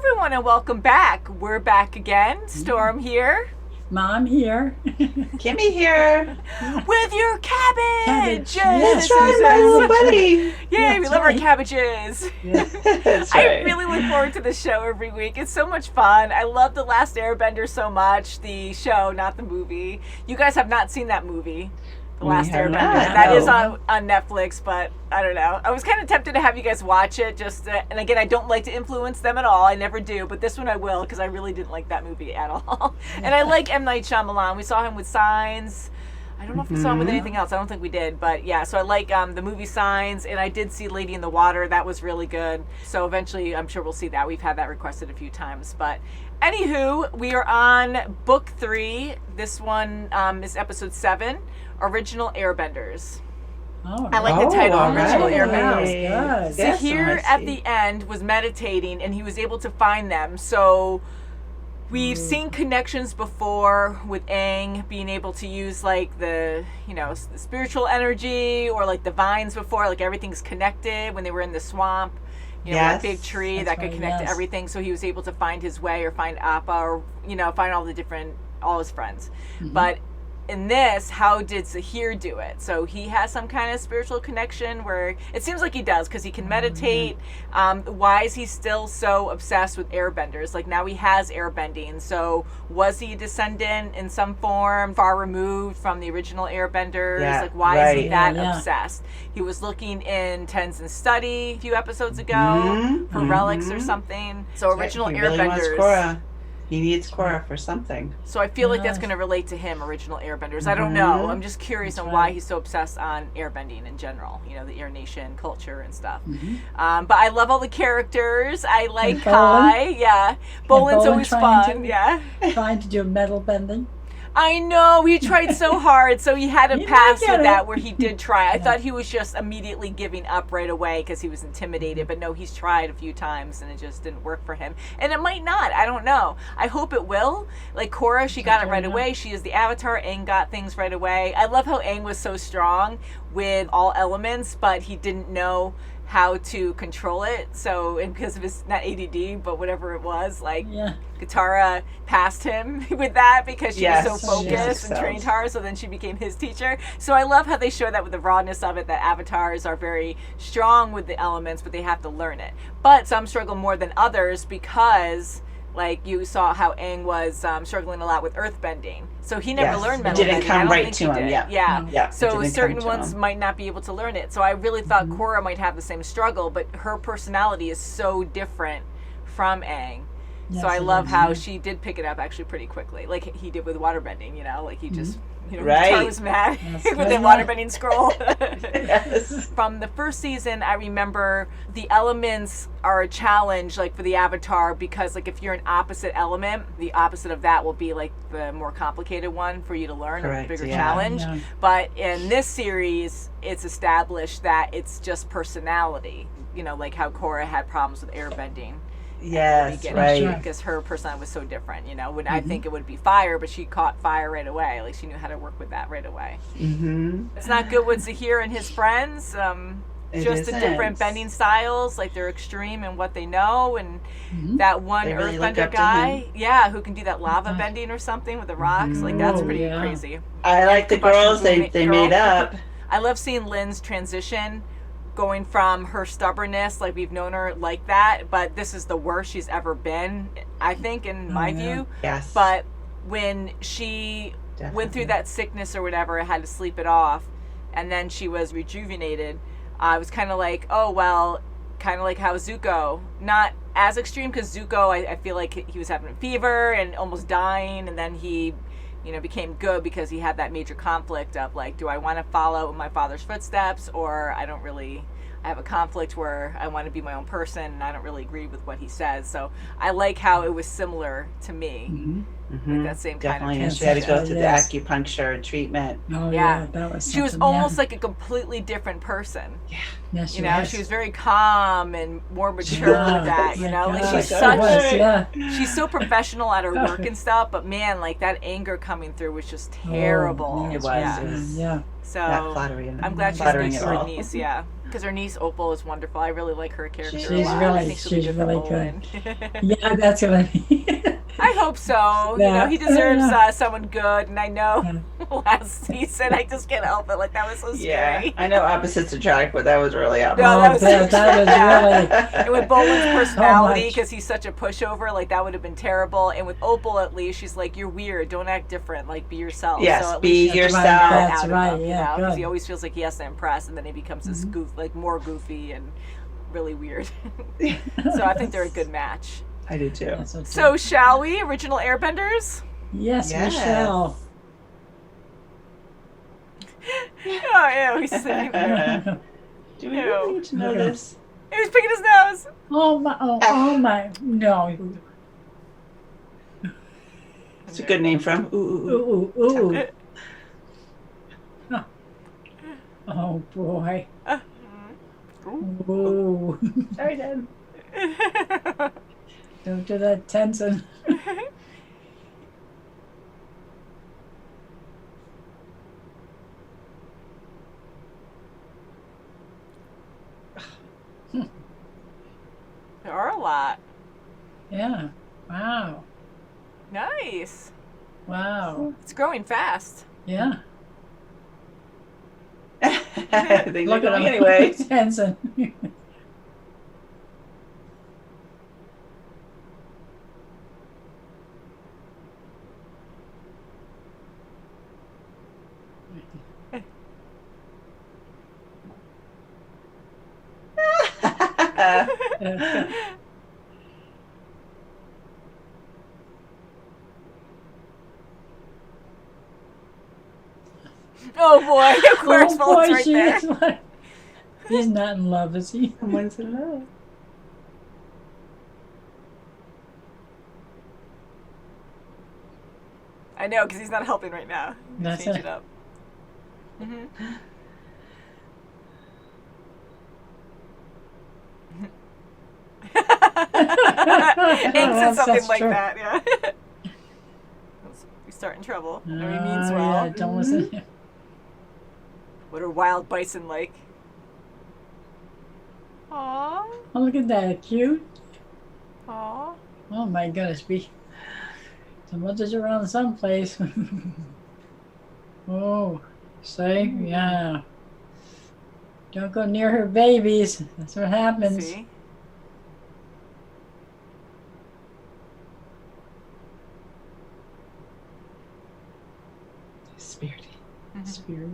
everyone, and welcome back. We're back again. Storm here. Mom here. Kimmy here. With your cabbages. Yes, That's right, my little buddy. Yay, we love our cabbages. That's I right. really look forward to the show every week. It's so much fun. I love The Last Airbender so much. The show, not the movie. You guys have not seen that movie. The Last have Airbender. not, That no. is on Netflix, but I don't know. I was kind of tempted to have you guys watch it. And again, I don't like to influence them at all. I never do, but this one I will because I really didn't like that movie at all. And I like M. Night Shyamalan. We saw him with Signs. I don't know if we saw him with anything else. I don't think we did, but yeah. So I like the movie Signs, and I did see Lady in the Water. That was really good. So eventually, I'm sure we'll see that. We've had that requested a few times, but anywho, we are on book 3. This one is episode 7. Original Airbenders. Oh, I like the title, all Original right. Airbenders. Good. So Yes, here I at see. the end was meditating, and he was able to find them. So we've seen connections before with Aang being able to use like the spiritual energy or like the vines before, like everything's connected when they were in the swamp. That Yes, big tree that's that could right, connect to yes. everything. So he was able to find his way or find Appa or find all his friends. But in this, how did Zahir do it? So he has some kind of spiritual connection where it seems like he does because he can meditate. Why is he still so obsessed with airbenders? Like now he has airbending. So was he a descendant in some form, far removed from the original airbenders? Yeah, like why is he right. that Yeah. obsessed? He was looking in Tenzin's study a few episodes ago for relics or something. So original He really wants airbenders. Korra. He needs Korra for something. So I feel like that's Yes. going to relate to him, original airbenders. I don't know. I'm just curious That's on why right. he's so obsessed on airbending in general, the Air Nation culture and stuff. But I love all the characters. I like And Kai. Yeah. Bolin's Bolin always trying fun. to- Yeah. Trying to do metal bending. I know. He tried so hard. So he had a You pass might get with it. that where he did try. I thought he was just immediately giving up right away because he was intimidated. But no, he's tried a few times and it just didn't work for him. And it might not. I don't know. I hope it will. Like Korra, she got it right away. She is the avatar. Aang got things right away. I love how Aang was so strong with all elements, but he didn't know how to control it. So, and because of his, not ADD, but whatever it was, like Yeah. Katara passed him with that because she was Yes, so she focused and excelled. trained hard, so then she became his teacher. So I love how they show that with the rawness of it, that avatars are very strong with the elements, but they have to learn it. But some struggle more than others because like you saw how Aang was struggling a lot with earthbending. So he never Yes, learned it metal didn't bending. come I don't right think to he him, did. yeah. Yeah. Yeah, it So didn't come certain to ones him. might not be able to learn it. So I really thought Korra might have the same struggle, but her personality is so different from Aang. So Yes, I it love is, how yeah. she did pick it up actually pretty quickly, like he did with waterbending. Like he just, Right. Katara was mad Yes, with right, the yeah. waterbending scroll. Yes. From the first season, I remember the elements are a challenge, like for the avatar, because like if you're an opposite element, the opposite of that will be like the more complicated one for you to learn, Correct, a bigger yeah. challenge. Yeah. But in this series, it's established that it's just personality. Like how Korra had problems with airbending. Yes, Beginning, right. Right. because her personality was so different. When I think it would be fire, but she caught fire right away. Like she knew how to work with that right away. Mm-hmm. It's not good with Zahir and his friends. It Just the different isn't. bending styles, like they're extreme in what they know, and that one They really look earthbender up to guy, him. yeah, who can do that lava bending or something with the rocks. Like that's Oh, pretty yeah. crazy. I like the Combustion girls they girl. made up. I love seeing Lynn's transition, going from her stubbornness, like we've known her like that, but this is the worst she's ever been, I think, in my yeah. view. Yes. But when she went through Definitely. that sickness or whatever, had to sleep it off, and then she was rejuvenated, I was kind of like, oh, well, kind of like how Zuko, not as extreme, because Zuko, I feel like he was having a fever and almost dying, and then he became good because he had that major conflict of like, do I want to follow my father's footsteps, or I have a conflict where I want to be my own person and I don't really agree with what he says. So I like how it was similar to me, with that same Definitely. kind And of she had to go through Yes. the acupuncture treatment. Oh, Yeah. yeah. That was She was something, almost yeah. like a completely different person. Yes, She was very calm and more mature with that, like she's gosh. such, was, yeah. she's so professional at her work and stuff, but man, like that anger coming through was just terrible. Oh, It was. Yeah. It was Yeah. So not flattering. I'm glad she's flattering good at to her all. niece, yeah. Because her niece Opal is wonderful. I really like her character. She's a lot. I really- think she'll be she's good for really Olin. Yeah, that's gonna be. I hope so. You know, Yeah. he deserves Yeah. Someone good, and I know last season I just can't help it. Like that was so Yeah, scary. I know opposites attract, but that was really No, opposite. that was that was And with Bolin's personality, much. because he's such a pushover, like that would have been terrible. And with Opal, at least she's like, "You're weird. Don't act different. Like be yourself." Yes, so at be least she has to yourself. bring that That's out of right, him, yeah, because he good. always feels like he has to impress, and then he becomes this more goofy and really weird. So I think they're a good match. I do too. That's okay. So shall we? Original Airbenders. Yes, Yes. Michelle. Oh, ew, he's sitting there. Do we really need to know Okay. this? He was picking his nose. Oh my, no. It's a good name from. Ooh. Ooh, ooh. Oh boy. Ooh. Sorry, Dad. Don't do that, Tenson. There are a lot. Yeah. Wow. Nice. Wow. It's growing fast. Yeah. Things are Look going at him. anyway. Tenson. Oh boy, of course, Oh Bolin's boy, right she there. is like, he's not in love, is he? Someone's in love. I know, because he's not helping right now. That's Change it. it up. Mm-hmm. Ink said That's something like true. that, yeah. We start in trouble. No, he means Oh, well. yeah, don't listen to him. What are wild bison like? Aww. Oh, look at that. Cute. Aww. Oh my goodness. The mother's around someplace. Oh, say, yeah. Don't go near her babies. That's what happens. See? Spirited. Spirit.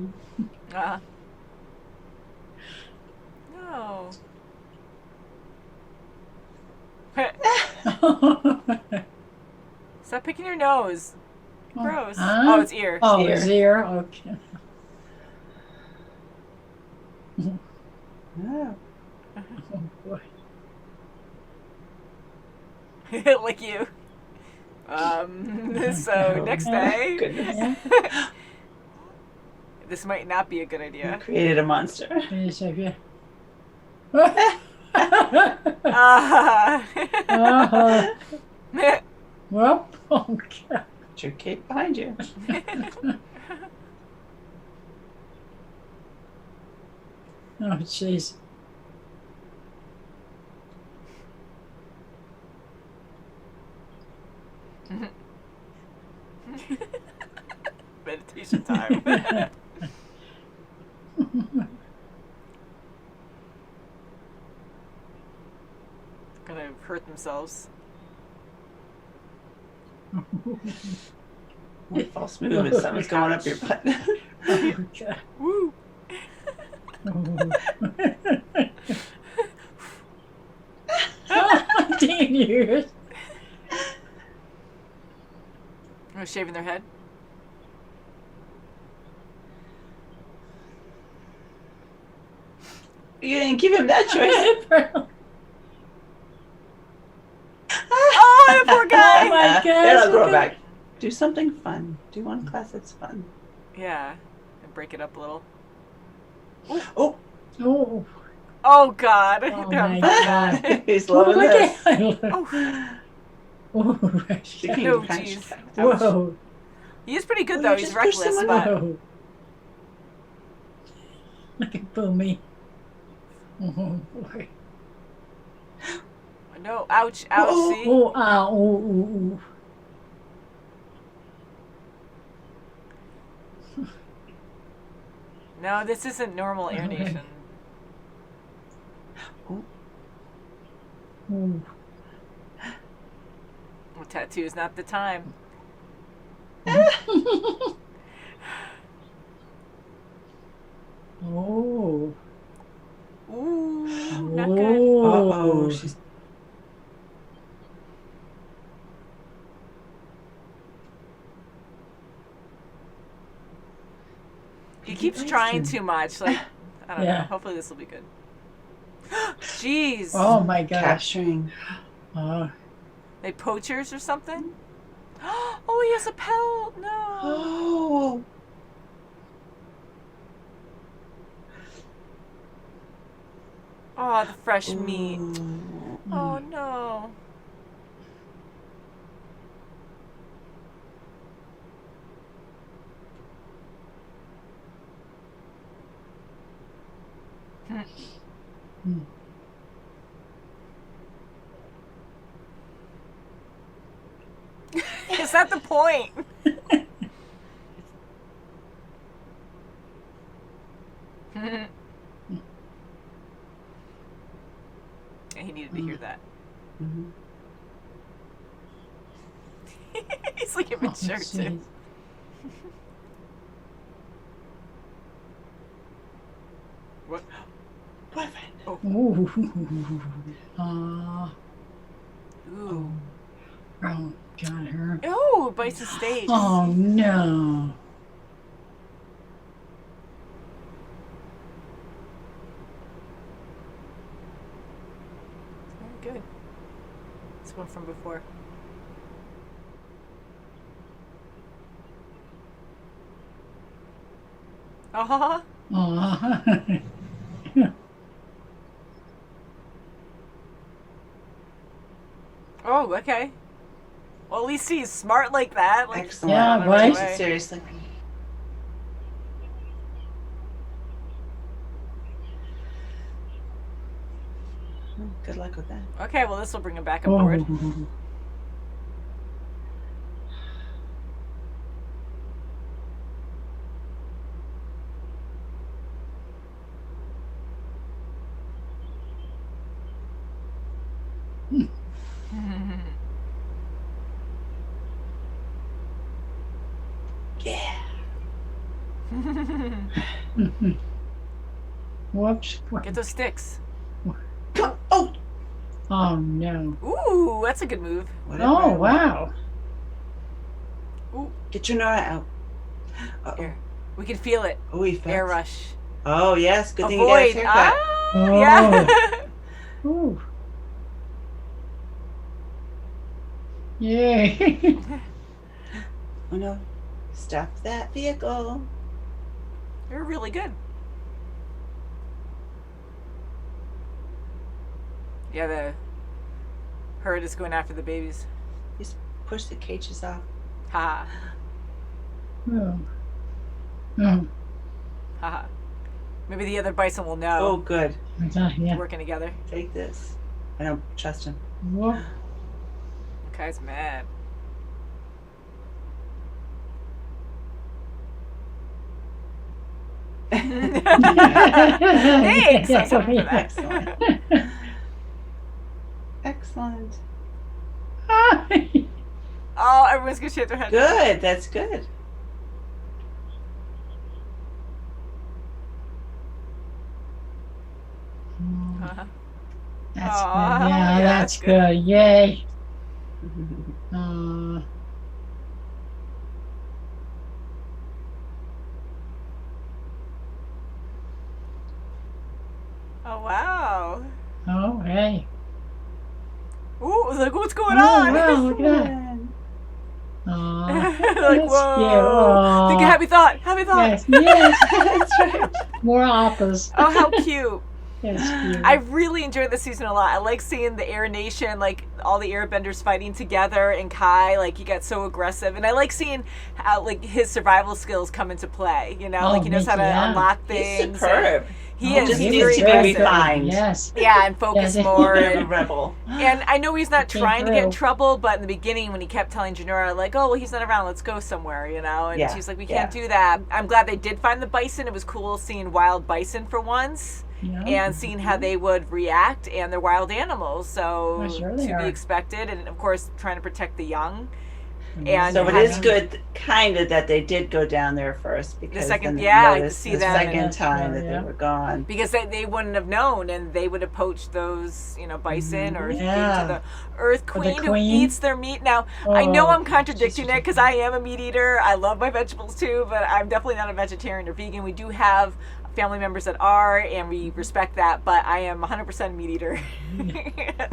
No. Stop picking your nose. Gross. Huh? Oh, it's ear. Oh, Ear. his ear. Okay. Oh. Oh boy. Like you. So Oh, next my day, goodness. Yeah. this might not be a good You idea. created a monster. Wait a second. Uh, Well, okay. Put your cape behind you. Oh, jeez. Meditation time. Gonna hurt themselves. One false move and something's going up your butt. Okay. Woo! Oh, 10 years. Oh, shaving their head. You didn't give him that choice. Oh, that poor guy. Oh my gosh, It'll grow okay. back. Do something fun. Do one class that's fun. Yeah, and break it up a little. Oh, Oh, Oh God! Oh, They're my fun. God. he's look loving this. at him. Oh, Oh, Speaking Oh, of kind of jeez. shocked. whoa, he is pretty good Oh, though. you He's just pushed reckless, someone but whoa. Look at Boomy. Oh boy. No, ouch, ouch, Oh, see? Oh, ow, ooh. No, this isn't normal air nation. Oh. Ooh. Well, tattoo's not the time. Oh. Ooh, not good. Uh-oh. She's... He keeps trying too much. Like, I don't know. Yeah. Hopefully this will be good. Jeez. Oh my gosh. Capturing. Oh. They poachers or something? Oh, he has a pelt. No. Oh. Oh, the fresh meat. Ooh. Oh, no. Hmm. Is that the point? He needed to hear that. Mhm. He's like immature too. jeez. What? Boyfriend. Ooh. Ooh. Oh, got her. Oh, Bison stage. Oh no. Very good. This one from before. Oh, Aw. oh, okay. Well, at least he's smart like that. Like, Excellent. Yeah, right? Seriously. Good luck with that. okay, well, this will bring him back on board. Oh. Yeah. Whoops. Get those sticks. Come. Oh. Oh no. Ooh, that's a good move. Whatever. Oh wow. Ooh, Get your Nora out. Uh-oh. here. We can feel it. Oh, he fell. Air rush. Oh, yes. Good thing you got his Avoid. haircut. Ah, Oh. yeah. Ooh. Yay. Oh, no. Stop that vehicle. You're really good. Yeah, the herd is going after the babies. Just push the cages off. Ha Oh. Oh. ha. Maybe the other bison will Oh, know. good. Yeah. Working together. Take this. I don't trust him. Whoop. The guy's mad. Thanks. I'm sorry for that. Excellent. Excellent. Oh, everyone's gonna shake their head. Good. That's good. Uh-huh. That's Aw, good. Yeah, yeah, that's that's good. Yay. Uh, Oh wow. oh, hey. Ooh, look what's going Oh, on. wow, look at that. Excellent. Aw, Like, that's whoa. cute. Aw. Think a happy thought. Happy thought. Yes, yes. That's right. More oppas. Oh, how cute. It's cute. I really enjoyed this season a lot. I like seeing the Air Nation, like all the Airbenders fighting together, and Kai, like he got so aggressive, and I like seeing how like his survival skills come into play. You know, Oh, like he knows how to Mickey, yeah. unlock He's things. superb. He Oh, is. just He's needs very to be aggressive. refined. Yes. Yeah, and focus Yes. more. Bit of a And, rebel. and I know he's not Came trying to get in through. trouble, but in the beginning when he kept telling Jinora, like, oh, well, he's not around, let's go somewhere, you know? And Yeah, she's like, we can't do that. I'm glad they did find the bison. It was cool seeing wild bison for once. Yeah. And seeing how they would react, and they're wild animals, so Well, sure they to are. be expected, and of course trying to protect the young. And So it having- is good, kind of, that they did go down there first, because second- then yeah, they to noticed see the them second and- time that Yeah. they were gone. Because they wouldn't have known, and they would have poached those, you know, bison or Yeah. to the Earth Or the Queen who queen. eats their meat. Now, I know Oh, I'm contradicting it because I am a meat eater. I love my vegetables too, but I'm definitely not a vegetarian or vegan. We do have family members that are, and we respect that, but I am 100% meat eater.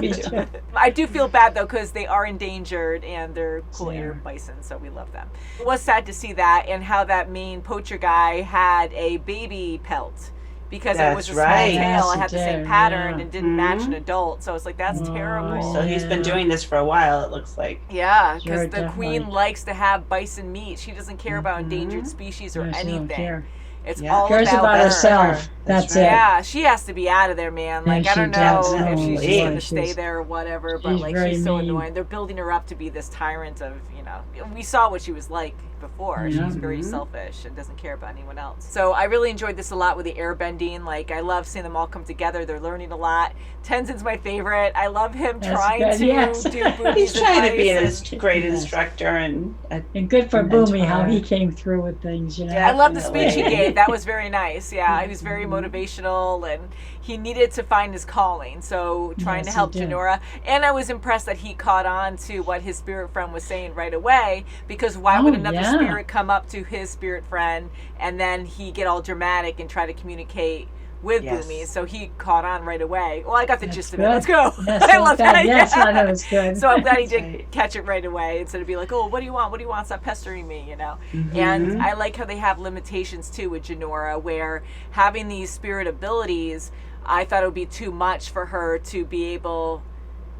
Me too. I do feel bad though because they are endangered and they're cool Yeah. air bison, so we love them. It was sad to see that, and how that main poacher guy had a baby pelt because it was a That's small right. tail. Yes, It had the it same did, pattern yeah. and didn't match an Mhm. adult. So it's like that's Oh, terrible. So he's been Yeah. doing this for a while, it looks like. Yeah, because Sure, the queen definitely. likes to have bison meat. She doesn't care about Mhm. endangered species or Yeah, she don't anything. care. It's Yeah. all Cares about, about her. herself. That's right. it. Yeah, she has to be out of there, man. Like, Yeah, I she don't know does. if she's Absolutely. going to stay She's- there or whatever, but she's like very she's so mean. annoying. They're building her up to be this tyrant of, you know, we saw what she was like before. Yeah. She's very Mhm. selfish and doesn't care about anyone else. So I really enjoyed this a lot with the airbending. Like, I love seeing them all come together. They're learning a lot. Tenzin's my favorite. I love him That's trying good, to yes. do Boomy's He's trying to be advice a great Yes. instructor and And good for And Boomy how mentor. he came through with things, you know. I love the speech he Definitely. gave. That was very nice. Yeah, he was very Mhm. motivational, and he needed to find his calling. So trying Yes, to he help did. Jinora, and I was impressed that he caught on to what his spirit friend was saying right away. Because why would Oh, another yeah. spirit come up to his spirit friend and then he get all dramatic and try to communicate with Yes. Boomy? So he caught on right away. Well, I got the That's gist of it. good. Let's go. Yes, I love that. Yes, yeah. I know it's good. So I'm glad he That's did right. catch it right away instead of be like, oh, what do you want? What do you want? Stop pestering me, you know? Mhm. And I like how they have limitations too with Jinora, where having these spirit abilities, I thought it would be too much for her to be able,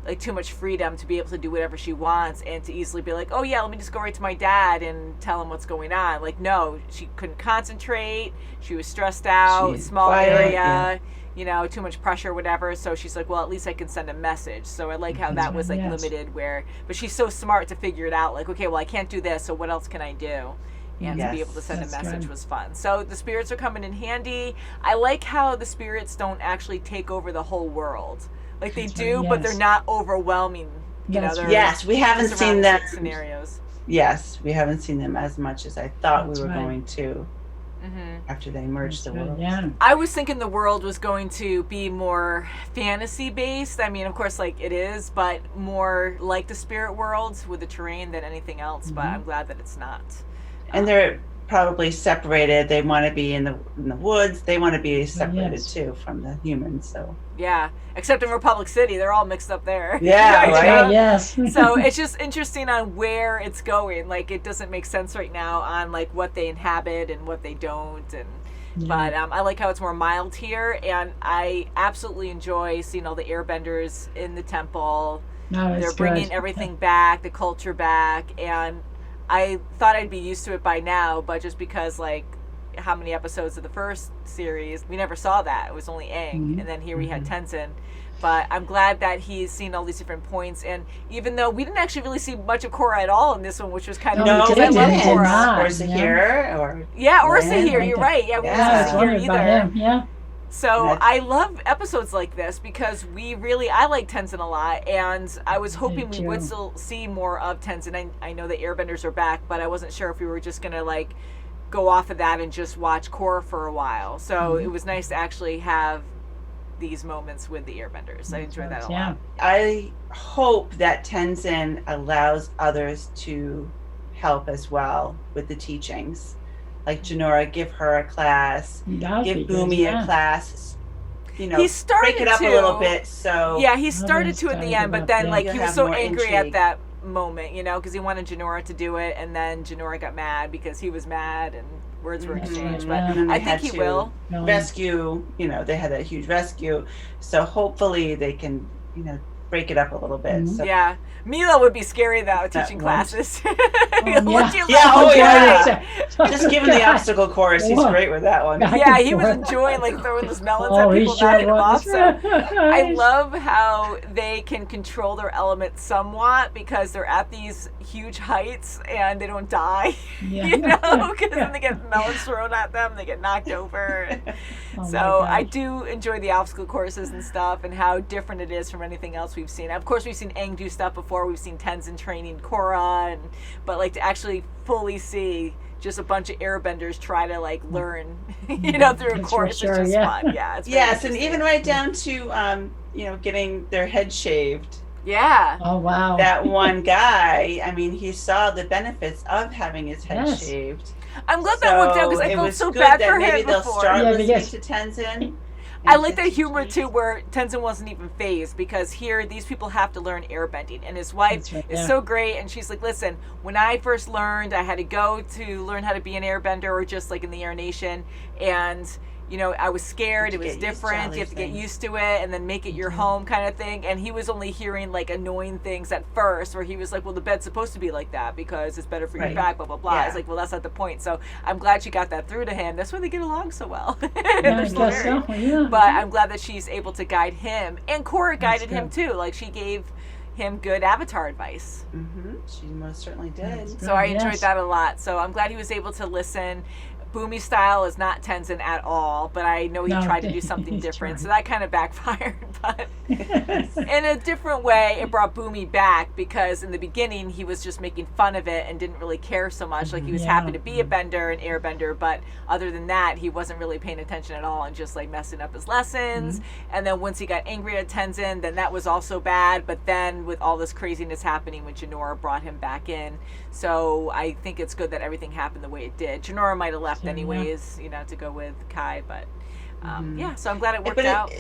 like too much freedom to be able to do whatever she wants and to easily be like, oh yeah, let me just go right to my dad and tell him what's going on. Like, no, she couldn't concentrate. She was stressed out, She's small quiet, area. yeah. You know, too much pressure, whatever. So she's like, well, at least I can send a message. So I like how that was like Yes. limited where, but she's so smart to figure it out. Like, okay, well, I can't do this. So what else can I do? And to be Yes. able to send a That's message good. was fun. So the spirits are coming in handy. I like how the spirits don't actually take over the whole world. Like they That's do, right, but yes. they're not overwhelming. You That's know, right. they're Yes, we haven't seen surrounded them. with scenarios. Yes, we haven't seen them as much as I thought That's we were right. going to hmm after they merged the That's good, worlds. yeah. I was thinking the world was going to be more fantasy based. I mean, of course, like it is, but more like the spirit world with the terrain than anything else. But Mhm. I'm glad that it's not. And they're probably separated. They want to be in the woods. They want to be separated Yes. too from the humans. So Yeah, except in Republic City, they're all mixed up there. Yeah, You right. know? Oh, yes. So it's just interesting on where it's going. Like it doesn't make sense right now on like what they inhabit and what they don't. And Yeah. but I like how it's more mild here, and I absolutely enjoy seeing all the airbenders in the temple. No, it's They're bringing good. everything back, the culture back, and I thought I'd be used to it by now, but just because like how many episodes of the first series we never saw that. It was only Aang, Mhm. and then here we had Tenzin. But I'm glad that he's seen all these different points, and even though we didn't actually really see much of Korra at all in this one, which was kind of No, no, we because I we love didn't. didn't. Korra. Or is it Yeah. here? Or Yeah, Ursa When? here. You're right. Yeah, we Yeah, Yeah, I didn't was see here wondering about either. him. Yeah. So That's- I love episodes like this because I like Tenzin a lot, and I was hoping we would too. still see more of Tenzin. I know the Airbenders are back, but I wasn't sure if we were just gonna like go off of that and just watch Korra for a while. So Mhm. it was nice to actually have these moments with the Airbenders. I enjoyed that a Yeah. lot. I hope that Tenzin allows others to help as well with the teachings. Like Jinora, give her a class, That would be give good, Boomy yeah. a class. You know, He started break it up to. a little bit. So Yeah, he Oh, started he to at the started end, but up, then yeah. like You'll he was have so more angry at intrigue. that moment, you know, because he wanted Jinora to do it, and then Jinora got mad because he was mad, and words were Mhm. exchanged. Yeah. But And then I they think had he to will. rescue, they had that huge rescue. So hopefully they can, break it up a little bit. Mhm. So Yeah. Milo would be scary though, That teaching won't. classes. yeah. Once you Yeah, let oh, him yeah. go. just given the obstacle course, he's Whoa. great with that one. Back Yeah, and he was forth. enjoying like throwing those melons Oh, at he people, sure knocking them was. off. So I love how they can control their element somewhat because they're at these huge heights and they don't die. Yeah. You know, because then they get melons thrown at them, they get knocked over. And Oh, my so I gosh. do enjoy the obstacle courses and stuff and how different it is from anything else we've seen. Of course, we've seen Aang do stuff before. We've seen Tenzin training Korra, but like to actually fully see just a bunch of airbenders try to like learn, through a That's for course. sure, It's just yeah. fun. Yeah. It's very Yes, and interesting. even right down to, getting their head shaved. Yeah. Oh, wow. That one guy, I mean, he saw the benefits of having his head Yes. shaved. I'm glad that worked out because I it felt was so good bad that for maybe him they'll before. start Yeah, listening because- to Tenzin. I and like that just humor teach. too, where Tenzin wasn't even phased because here these people have to learn airbending, and his wife That's right, is yeah. so great, and she's like, "Listen, when I first learned, I had to go to learn how to be an airbender, or just like in the Air Nation, and I was scared. It You was get used to all different. You have these to get things. used to it, and then make it your home, kind of thing." And he was only hearing like annoying things at first, where he was like, "Well, the bed's supposed to be like that because it's better for your Right. back." Blah blah blah. Yeah. It's like, well, that's not the point. So I'm glad she got that through to him. That's why they get along so well. Yeah, They're I so guess married. so. Yeah. But I'm glad that she's able to guide him, and Korra guided him good. too. Like she gave him good Avatar advice. She most certainly did. That's So I Yes. enjoyed that a lot. So I'm glad he was able to listen. Boomy style is not Tenzin at all, but I know he No, tried to do something he's different. trying. So that kind of backfired. But in a different way, it brought Boomy back because in the beginning he was just making fun of it and didn't really care so much. Like he was Yeah. happy to be a bender, an airbender, but other than that, he wasn't really paying attention at all and just like messing up his lessons. And then once he got angry at Tenzin, then that was also bad. But then with all this craziness happening with Jinor, brought him back in. So I think it's good that everything happened the way it did. Jinora might have left Yeah. anyways, to go with Kai, but yeah. So I'm glad it worked But out.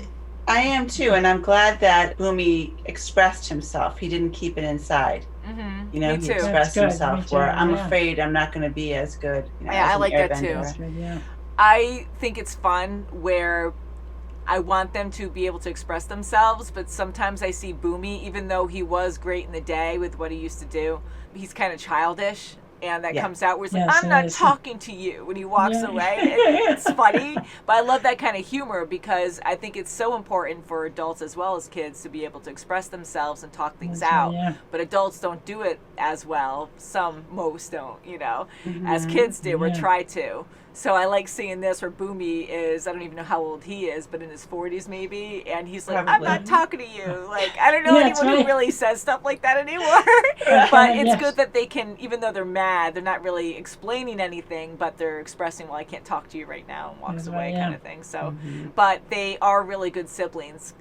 I am too, and I'm glad that Boomy expressed himself. He didn't keep it inside. Mm-hmm. He Me too. expressed That's good. himself. Me too, Where I'm yeah. afraid I'm not going to be as good. Yeah, as I an like that too. airbender. That's good, yeah. I think it's fun where I want them to be able to express themselves, but sometimes I see Boomy, even though he was great in the day with what he used to do, he's kind of childish. And that Yeah. comes out where he's like, Yes, I'm not yes. talking to you when he walks Yeah. away. It's funny, but I love that kind of humor because I think it's so important for adults as well as kids to be able to express themselves and talk things That's right, out. yeah. But adults don't do it as well. Most don't, as kids do or Yeah. try to. So I like seeing this where Boomy is, I don't even know how old he is, but in his 40s maybe, and he's like, I'm Probably. not talking to you. Like, I don't know Yeah, that's anyone who right. really says stuff like that anymore. But it's Yes. good that they can, even though they're mad, they're not really explaining anything, but they're expressing, well, I can't talk to you right now, and walks That's away right, yeah. kind of thing. So, but they are really good siblings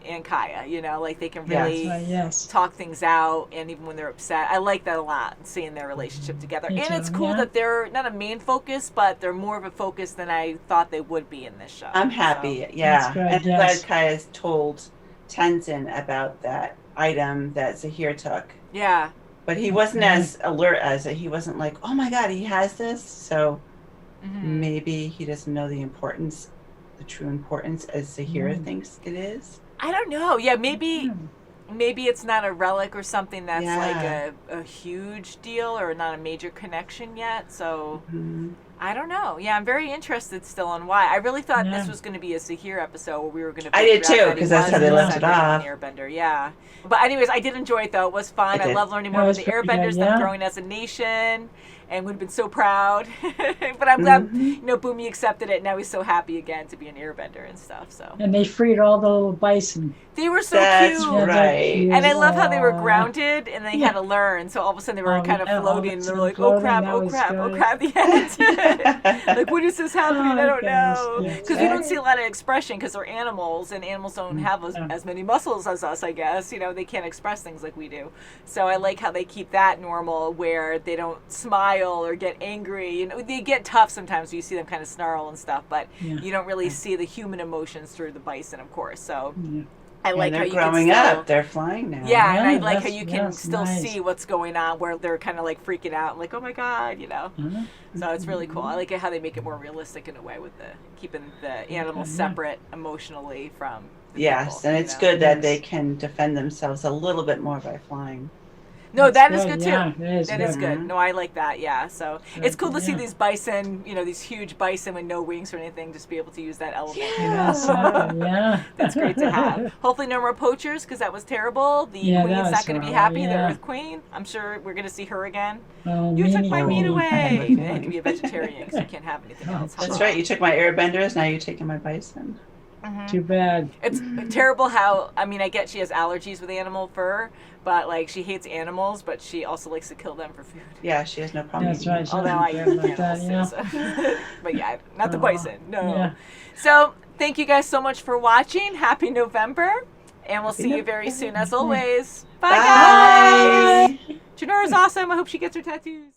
and Kaya, like they can Yeah. really That's right, yes. talk things out, and even when they're upset, I like that a lot, seeing their relationship together. Me And too, it's cool yeah. that they're not a main focus, but they're more of a focus than I thought they would be in this show. I'm happy. So, Yeah. That's good, And I'm yes. glad Kaya's told Tenzin about that item that Zahir took. yeah. But he wasn't as alert as it. He wasn't like, oh my God, he has this. So Mhm. maybe he doesn't know the true importance as Zahir thinks it is. I don't know. Yeah, maybe it's not a relic or something that's Yeah. like a huge deal or not a major connection yet. So I don't know. Yeah, I'm very interested still on why. I really thought this Yeah. was going to be a Zahir episode where we were going to. I did too, because that's how they left it off. Airbender, yeah. But anyways, I did enjoy it though. It was fun. I I did. love learning That more about was the pretty Airbenders, good, them yeah. growing as a nation, and would have been so proud. But I'm glad Boomy accepted it. Now he's so happy again to be an Airbender and stuff. So And they freed all the little bison. they were so That's cute. Yeah, they're right. cute. And I love how they were Aw. grounded and they had to learn. So all of a sudden they were Oh, kind of yeah, all floating. of a And they sudden were like, floating, oh crap, that oh was crap, oh good. crap, the end. Like, when is this happening? Oh, I don't goodness, know. yes. Because we don't see a lot of expression because they're animals and animals don't have as many muscles as us, I guess. They can't express things like we do. So I like how they keep that normal where they don't smile or get angry. They get tough sometimes. You see them kind of snarl and stuff, but Yeah. you don't really see the human emotions through the bison, of course. So Yeah. I like they're how you growing can still, up. They're flying now. Yeah, and I Yeah, like how that's- you can that's still nice. see what's going on where they're kind of like freaking out, like, oh my God, you know. Huh? So it's really cool. I like it how they make it more realistic in a way with the keeping the animals Yeah. separate emotionally from the Yes, people, and you it's know? good that Yes. they can defend themselves a little bit more by flying. No, That's that is good too. Yeah, that is That good. is good. No, I like that. Yeah. So it's cool to see Yeah. these bison, you know, these huge bison with no wings or anything, just be able to use that element. You know? That's yeah. That's great to have. Hopefully, no more poachers because that was terrible. The Yeah, that queen's was not going to be horrible, happy. The yeah. Earth Queen. I'm sure we're going to see her again. Oh, You took meanie my meat queen. away. They had to be a vegetarian because you can't have anything else. That's right. You took my Airbenders. Now you're taking my Bison. Too bad. It's terrible how, I mean, I get she has allergies with animal fur, but like she hates animals, but she also likes to kill them for food. Yeah, she has no problem. That's right. Although I eat Something like that, animals too, so. But yeah, not the bison. No. Yeah. So thank you guys so much for watching. Happy November, and we'll see you November. very soon as always. Bye, Bye. guys. Jinor is awesome. I hope she gets her tattoos.